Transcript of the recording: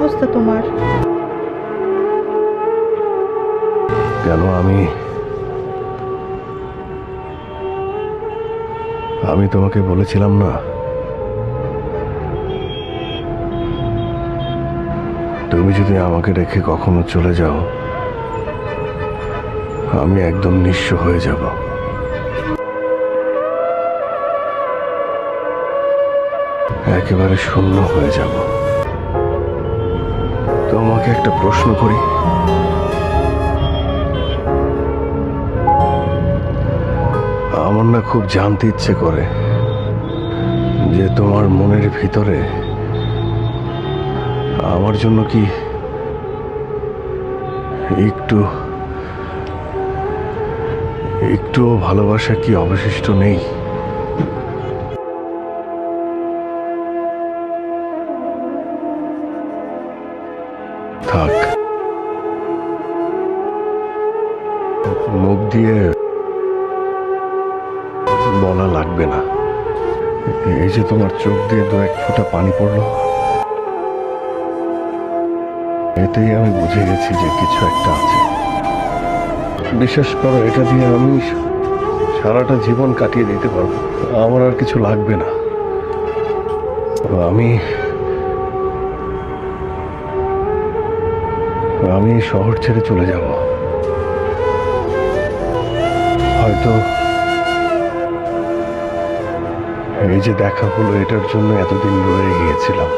অবস্থা তোমার? কেন আমি তোমাকে বলেছিলাম না তুমি যদি আমাকে রেখে কখনো চলে যাও আমি একদম নিঃস্ব হয়ে যাব। একেবারে শূন্য হয়ে যাব। তোমাকে একটা প্রশ্ন করি, আমার না খুব জানতে ইচ্ছে করে যে তোমার মনের ভিতরে আমার জন্য কি একটুও ভালোবাসা কি অবশিষ্ট নেই? থাক, মুখ দিয়ে বলা লাগবে না। এই যে তোমার চোখ দিয়ে দু এক ফোঁটা পানি পড়লো, এতেই আমি বুঝে গেছি যে কিছু একটা আছে। বিশ্বাস করো, এটা দিয়ে আমি সারাটা জীবন কাটিয়ে দিতে পারবো। আমার আর কিছু লাগবে না। আমি আমি শহর ছেড়ে চলে যাব। হয়তো এই যে দেখা হলো, এটার জন্য এতদিন রয়ে গিয়েছিলাম।